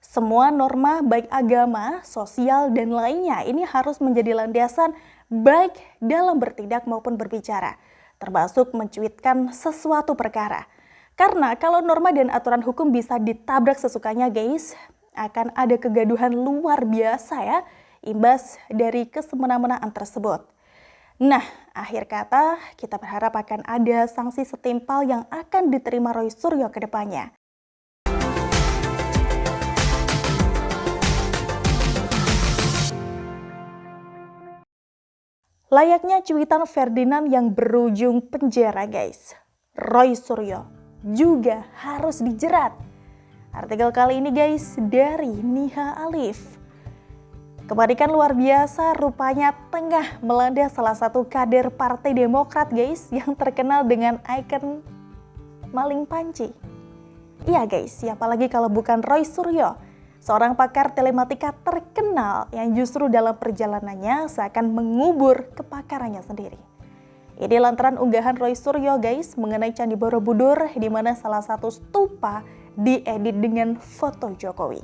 Semua norma baik agama, sosial, dan lainnya ini harus menjadi landasan baik dalam bertindak maupun berbicara, termasuk mencuitkan sesuatu perkara. Karena kalau norma dan aturan hukum bisa ditabrak sesukanya guys, akan ada kegaduhan luar biasa ya, imbas dari kesemena-menaan tersebut. Nah, akhir kata kita berharap akan ada sanksi setimpal yang akan diterima Roy Suryo ke depannya. Layaknya cuitan Ferdinand yang berujung penjara guys, Roy Suryo juga harus dijerat. Artikel kali ini guys dari Niha Alif. Kepanikan luar biasa rupanya tengah melanda salah satu kader Partai Demokrat guys yang terkenal dengan ikon maling panci. Iya guys, siapa lagi kalau bukan Roy Suryo, seorang pakar telematika terkenal yang justru dalam perjalanannya seakan mengubur kepakarannya sendiri. Ini lantaran unggahan Roy Suryo guys mengenai Candi Borobudur di mana salah satu stupa diedit dengan foto Jokowi.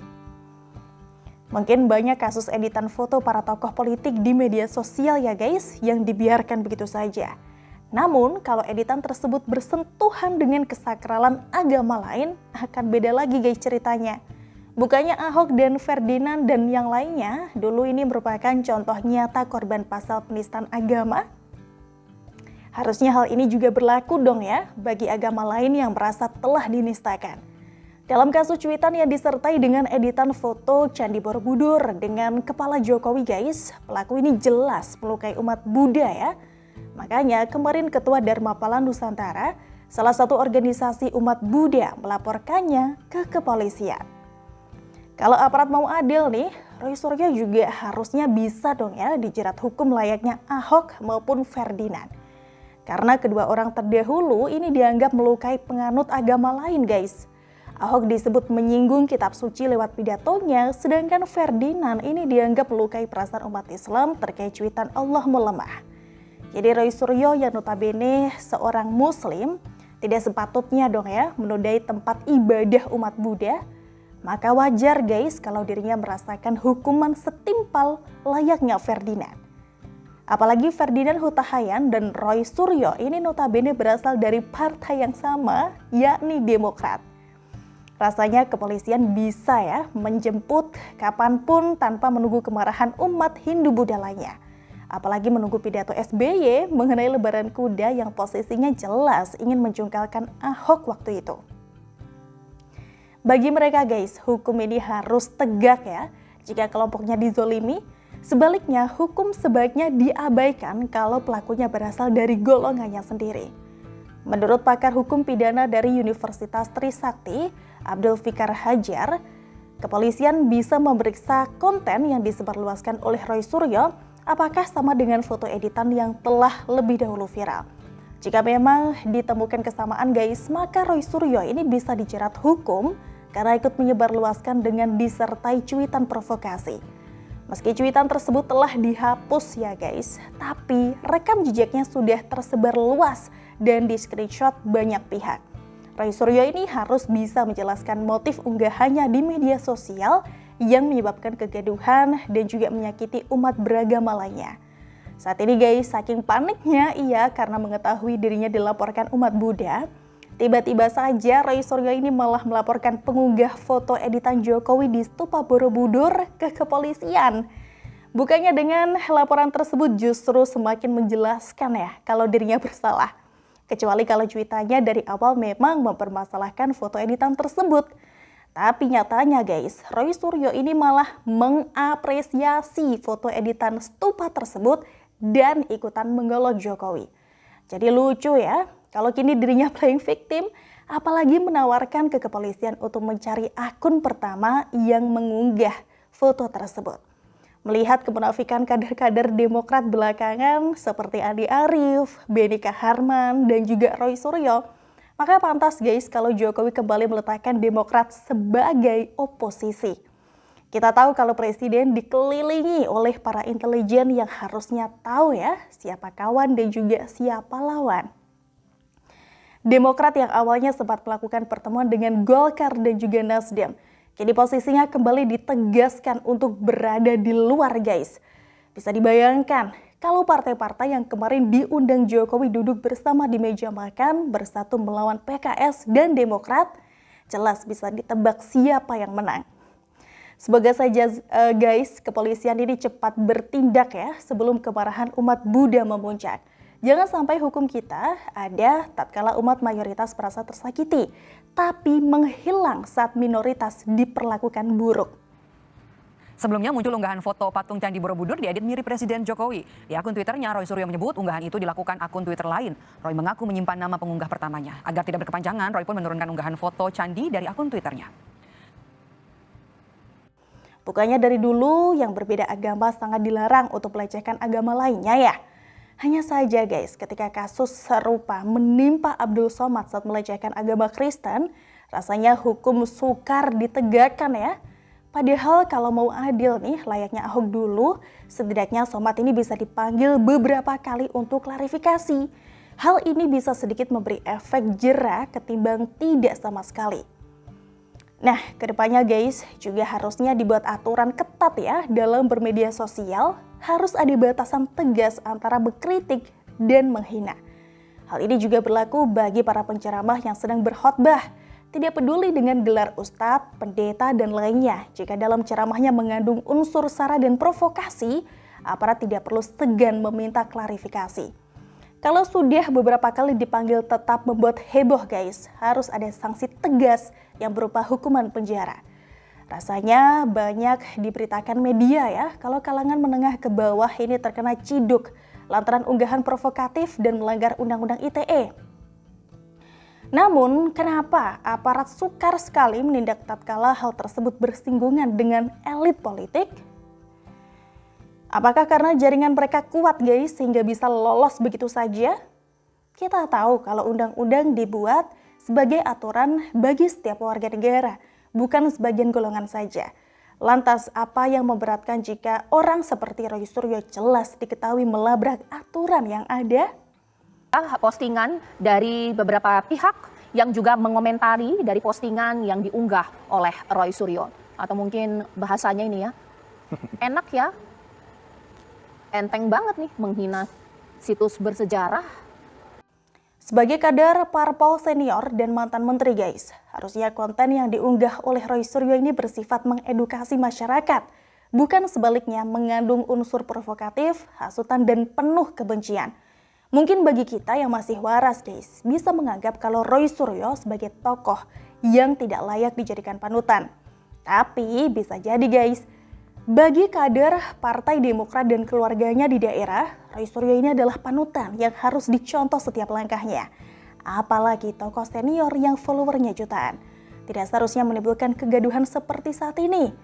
Mungkin banyak kasus editan foto para tokoh politik di media sosial ya guys yang dibiarkan begitu saja. Namun kalau editan tersebut bersentuhan dengan kesakralan agama lain akan beda lagi guys ceritanya. Bukannya Ahok dan Ferdinand dan yang lainnya dulu ini merupakan contoh nyata korban pasal penistaan agama? Harusnya hal ini juga berlaku dong ya bagi agama lain yang merasa telah dinistakan. Dalam kasus cuitan yang disertai dengan editan foto Candi Borobudur dengan kepala Jokowi guys, pelaku ini jelas melukai umat Buddha ya. Makanya kemarin Ketua Dharmapala Nusantara, salah satu organisasi umat Buddha melaporkannya ke kepolisian. Kalau aparat mau adil nih, Roy Suryo juga harusnya bisa dong ya dijerat hukum layaknya Ahok maupun Ferdinand. Karena kedua orang terdahulu ini dianggap melukai penganut agama lain guys. Ahok disebut menyinggung kitab suci lewat pidatonya, sedangkan Ferdinand ini dianggap melukai perasaan umat Islam terkait cuitan Allah melemah. Jadi Roy Suryo yang notabene seorang muslim, tidak sepatutnya dong ya menodai tempat ibadah umat Buddha. Maka wajar guys kalau dirinya merasakan hukuman setimpal layaknya Ferdinand. Apalagi Ferdinand Hutahayan dan Roy Suryo ini notabene berasal dari partai yang sama, yakni Demokrat. Rasanya kepolisian bisa ya menjemput kapanpun tanpa menunggu kemarahan umat Hindu Buddha lainnya. Apalagi menunggu pidato SBY mengenai lebaran kuda yang posisinya jelas ingin menjungkalkan Ahok waktu itu. Bagi mereka guys, hukum ini harus tegak ya. Jika kelompoknya dizolimi, sebaliknya hukum sebaiknya diabaikan kalau pelakunya berasal dari golongannya sendiri. Menurut pakar hukum pidana dari Universitas Trisakti, Abdul Fikar Hajar, kepolisian bisa memeriksa konten yang disebarluaskan oleh Roy Suryo apakah sama dengan foto editan yang telah lebih dahulu viral. Jika memang ditemukan kesamaan guys, maka Roy Suryo ini bisa dijerat hukum karena ikut menyebarluaskan dengan disertai cuitan provokasi. Meski cuitan tersebut telah dihapus ya guys, tapi rekam jejaknya sudah tersebar luas dan di screenshot banyak pihak. Roy Suryo ini harus bisa menjelaskan motif unggahannya di media sosial yang menyebabkan kegaduhan dan juga menyakiti umat beragama lainnya. Saat ini guys, saking paniknya ia karena mengetahui dirinya dilaporkan umat Buddha, tiba-tiba saja Roy Suryo ini malah melaporkan pengunggah foto editan Jokowi di stupa Borobudur ke kepolisian. Bukannya dengan laporan tersebut justru semakin menjelaskan ya kalau dirinya bersalah. Kecuali kalau cuitannya dari awal memang mempermasalahkan foto editan tersebut. Tapi nyatanya guys, Roy Suryo ini malah mengapresiasi foto editan stupa tersebut dan ikutan menggolok Jokowi. Jadi lucu ya, kalau kini dirinya playing victim, apalagi menawarkan ke kepolisian untuk mencari akun pertama yang mengunggah foto tersebut. Melihat kemunafikan kader-kader Demokrat belakangan seperti Andi Arief, Benny Kaharman, dan juga Roy Suryo, maka pantas guys kalau Jokowi kembali meletakkan Demokrat sebagai oposisi. Kita tahu kalau presiden dikelilingi oleh para intelijen yang harusnya tahu ya siapa kawan dan juga siapa lawan. Demokrat yang awalnya sempat melakukan pertemuan dengan Golkar dan juga Nasdem, Kini posisinya kembali ditegaskan untuk berada di luar guys. Bisa dibayangkan kalau partai-partai yang kemarin diundang Jokowi duduk bersama di meja makan bersatu melawan PKS dan Demokrat, jelas bisa ditebak siapa yang menang. Semoga saja guys, kepolisian ini cepat bertindak ya sebelum kemarahan umat Buddha memuncak. Jangan sampai hukum kita ada tatkala umat mayoritas merasa tersakiti, tapi menghilang saat minoritas diperlakukan buruk. Sebelumnya muncul unggahan foto patung Candi Borobudur diedit mirip Presiden Jokowi. Di akun Twitternya, Roy Suryo menyebut unggahan itu dilakukan akun Twitter lain. Roy mengaku menyimpan nama pengunggah pertamanya. Agar tidak berkepanjangan, Roy pun menurunkan unggahan foto Candi dari akun Twitternya. Bukannya dari dulu yang berbeda agama sangat dilarang untuk melecehkan agama lainnya ya. Hanya saja guys, ketika kasus serupa menimpa Abdul Somad saat melecehkan agama Kristen, rasanya hukum sukar ditegakkan ya. Padahal kalau mau adil nih, layaknya Ahok dulu, setidaknya Somad ini bisa dipanggil beberapa kali untuk klarifikasi. Hal ini bisa sedikit memberi efek jera ketimbang tidak sama sekali. Nah, kedepannya guys, juga harusnya dibuat aturan ketat ya dalam bermedia sosial, harus ada batasan tegas antara mengkritik dan menghina. Hal ini juga berlaku bagi para penceramah yang sedang berkhotbah. Tidak peduli dengan gelar ustadz, pendeta, dan lainnya. Jika dalam ceramahnya mengandung unsur sara dan provokasi, aparat tidak perlu segan meminta klarifikasi. Kalau sudah beberapa kali dipanggil tetap membuat heboh guys, harus ada sanksi tegas yang berupa hukuman penjara. Rasanya banyak diberitakan media ya, kalau kalangan menengah ke bawah ini terkena ciduk lantaran unggahan provokatif dan melanggar Undang-Undang ITE. Namun, kenapa aparat sukar sekali menindak tatkala hal tersebut bersinggungan dengan elit politik? Apakah karena jaringan mereka kuat guys sehingga bisa lolos begitu saja? Kita tahu kalau undang-undang dibuat sebagai aturan bagi setiap warga negara, bukan sebagian golongan saja. Lantas apa yang memberatkan jika orang seperti Roy Suryo jelas diketahui melabrak aturan yang ada? Postingan dari beberapa pihak yang juga mengomentari dari postingan yang diunggah oleh Roy Suryo. Atau mungkin bahasanya ini ya, enak ya, enteng banget nih menghina situs bersejarah. Sebagai kader parpol senior dan mantan menteri guys, harusnya konten yang diunggah oleh Roy Suryo ini bersifat mengedukasi masyarakat, bukan sebaliknya mengandung unsur provokatif, hasutan, dan penuh kebencian. Mungkin bagi kita yang masih waras guys, bisa menganggap kalau Roy Suryo sebagai tokoh yang tidak layak dijadikan panutan. Tapi bisa jadi guys, bagi kader Partai Demokrat dan keluarganya di daerah, Roy Suryo ini adalah panutan yang harus dicontoh setiap langkahnya. Apalagi tokoh senior yang followernya jutaan. Tidak seharusnya menimbulkan kegaduhan seperti saat ini.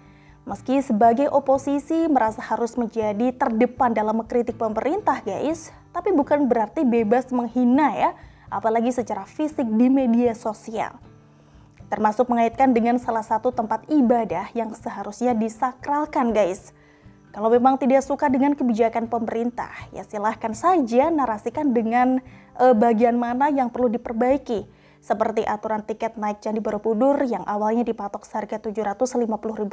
Meski sebagai oposisi merasa harus menjadi terdepan dalam mengkritik pemerintah guys, tapi bukan berarti bebas menghina ya, apalagi secara fisik di media sosial. Termasuk mengaitkan dengan salah satu tempat ibadah yang seharusnya disakralkan guys. Kalau memang tidak suka dengan kebijakan pemerintah, ya silahkan saja narasikan dengan bagian mana yang perlu diperbaiki. Seperti aturan tiket naik Candi Borobudur yang awalnya dipatok seharga Rp750.000.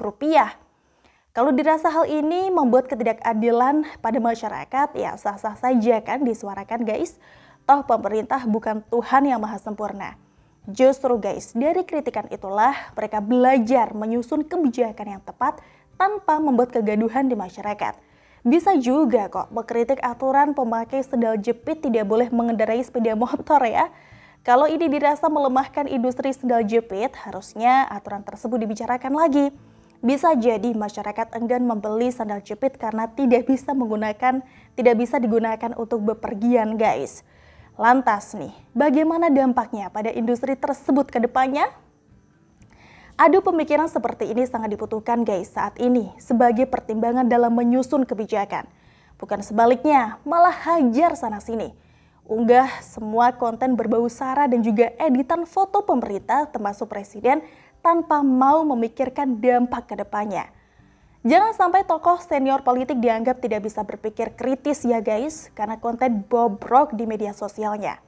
Kalau dirasa hal ini membuat ketidakadilan pada masyarakat, ya sah-sah saja kan disuarakan guys. Toh pemerintah bukan Tuhan yang maha sempurna. Justru guys, dari kritikan itulah mereka belajar menyusun kebijakan yang tepat tanpa membuat kegaduhan di masyarakat. Bisa juga kok mengkritik aturan pemakai sendal jepit tidak boleh mengendarai sepeda motor ya. Kalau ini dirasa melemahkan industri sendal jepit, harusnya aturan tersebut dibicarakan lagi. Bisa jadi masyarakat enggan membeli sandal jepit karena tidak bisa digunakan untuk bepergian guys. Lantas nih, bagaimana dampaknya pada industri tersebut ke depannya? Adu pemikiran seperti ini sangat dibutuhkan guys saat ini sebagai pertimbangan dalam menyusun kebijakan. Bukan sebaliknya, malah hajar sana sini. Unggah semua konten berbau sara dan juga editan foto pemerintah termasuk presiden tanpa mau memikirkan dampak ke depannya. Jangan sampai tokoh senior politik dianggap tidak bisa berpikir kritis ya guys, karena konten bobrok di media sosialnya.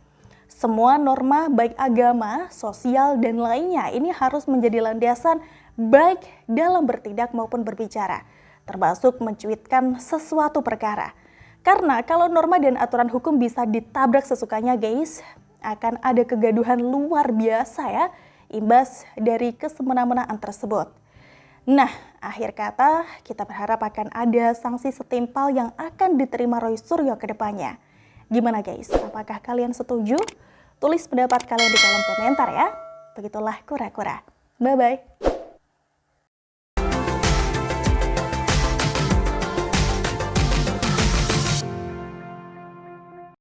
Semua norma baik agama, sosial, dan lainnya ini harus menjadi landasan baik dalam bertindak maupun berbicara, termasuk mencuitkan sesuatu perkara. Karena kalau norma dan aturan hukum bisa ditabrak sesukanya guys, akan ada kegaduhan luar biasa ya, imbas dari kesemena-menaan tersebut. Nah, akhir kata kita berharap akan ada sanksi setimpal yang akan diterima Roy Suryo ke depannya. Gimana guys, apakah kalian setuju? Tulis pendapat kalian di kolom komentar ya. Begitulah kura-kura. Bye-bye.